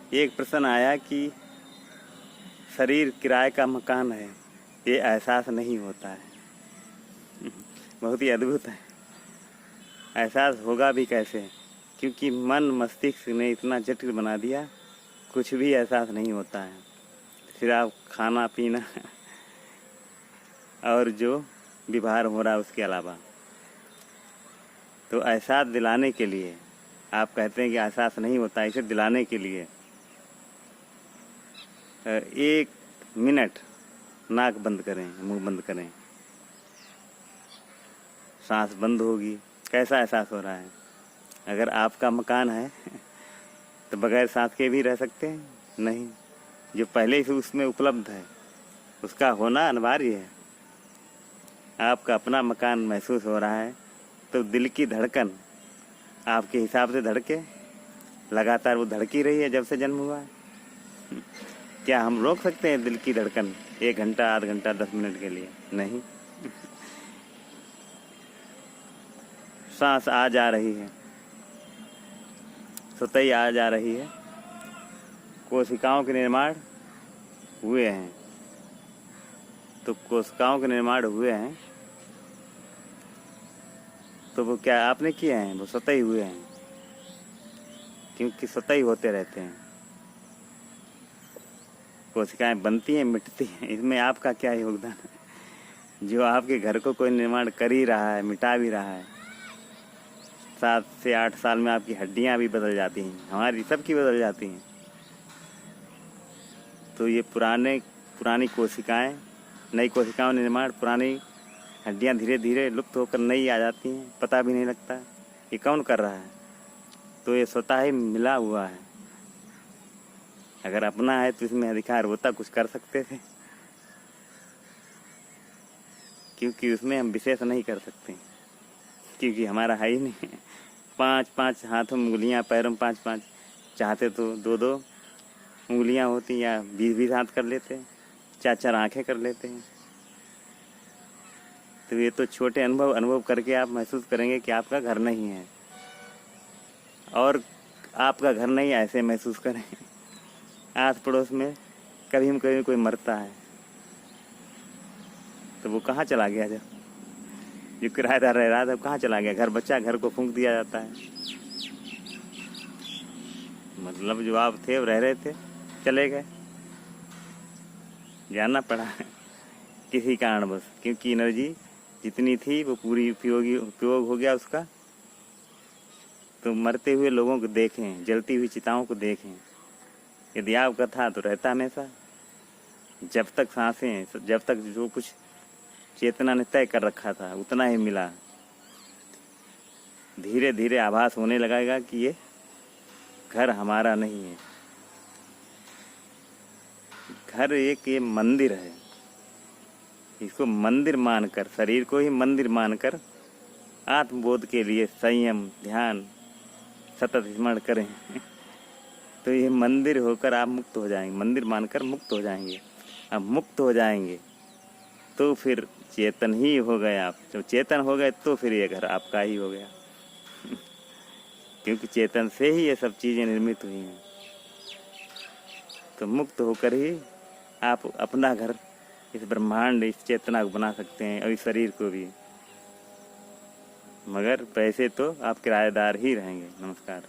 एक प्रश्न आया कि शरीर किराए का मकान है, ये एहसास नहीं होता है। बहुत ही अद्भुत है। एहसास होगा भी कैसे, क्योंकि मन मस्तिष्क ने इतना जटिल बना दिया, कुछ भी एहसास नहीं होता है। सिर्फ खाना पीना और जो व्यवहार हो रहा है उसके अलावा। तो एहसास दिलाने के लिए, आप कहते हैं कि एहसास नहीं होता, इसे दिलाने के लिए 1 मिनट नाक बंद करें, मुंह बंद करें, सांस बंद होगी। कैसा एहसास हो रहा है? अगर आपका मकान है तो बगैर सांस के भी रह सकते हैं? नहीं, जो पहले से उसमें उपलब्ध है उसका होना अनिवार्य है। आपका अपना मकान महसूस हो रहा है तो दिल की धड़कन आपके हिसाब से धड़के, लगातार वो धड़की रही है जब से जन्म हुआ है। क्या हम रोक सकते हैं दिल की धड़कन 1 घंटा, आधा घंटा, 10 मिनट के लिए? नहीं। सांस आ जा रही है, स्वतः ही आ जा रही है। कोशिकाओं के निर्माण हुए हैं, तो कोशिकाओं के निर्माण हुए हैं तो वो क्या आपने किए हैं? वो स्वतः ही हुए हैं, क्योंकि स्वतः ही होते रहते हैं। कोशिकाएं बनती हैं, मिटती हैं, इसमें आपका क्या योगदान है? जो आपके घर को कोई निर्माण कर ही रहा है, मिटा भी रहा है। 7 से 8 साल में आपकी हड्डियां भी बदल जाती हैं, हमारी सबकी बदल जाती हैं। तो ये पुरानी कोशिकाएं, नई कोशिकाओं निर्माण, पुरानी हड्डियां धीरे धीरे लुप्त होकर नई आ जाती हैं, पता भी नहीं लगता ये कौन कर रहा है। तो ये स्वतः ही मिला हुआ है। अगर अपना है तो इसमें अधिकार होता, कुछ कर सकते थे, क्योंकि उसमें हम विशेष नहीं कर सकते, क्योंकि हमारा है ही नहीं। 5-5 हाथों में उंगलियां, पैरों में 5-5, चाहते तो 2-2 उंगलियां होती, या 20-20 हाथ कर लेते, 4-4 आँखें कर लेते हैं। तो ये तो छोटे अनुभव करके आप महसूस करेंगे कि आपका घर नहीं है, और आपका घर नहीं ऐसे महसूस करें। आस पड़ोस में कभी कोई मरता है तो वो कहाँ चला गया? जब जो किराएदार रह रहा था कहाँ चला गया? घर बच्चा, घर को फूंक दिया जाता है। मतलब जो आप थे, रह रहे थे, चले गए, जाना पड़ा किसी कारणवश, क्योंकि एनर्जी जितनी थी वो पूरी उपयोग हो गया उसका। तो मरते हुए लोगों को देखें, जलती हुई चिताओं को देखें। यदि आपका था तो रहता हमेशा, जब तक सांसें, जब तक जो कुछ चेतना ने तय कर रखा था उतना ही मिला। धीरे धीरे आभास होने लगेगा कि ये घर हमारा नहीं है। घर एक ये मंदिर है, इसको मंदिर मानकर, शरीर को ही मंदिर मानकर आत्मबोध के लिए संयम, ध्यान, सतत स्मरण करें। तो ये मंदिर होकर आप मुक्त हो जाएंगे, मंदिर मानकर मुक्त हो जाएंगे। अब मुक्त हो जाएंगे तो फिर चेतन ही हो गए आप। जब चेतन हो गए तो फिर ये घर आपका ही हो गया, क्योंकि चेतन से ही ये सब चीज़ें निर्मित हुई हैं। तो मुक्त होकर ही आप अपना घर, इस ब्रह्मांड, इस चेतना को बना सकते हैं, और इस शरीर को भी। मगर पैसे तो आप किराएदार ही रहेंगे। नमस्कार।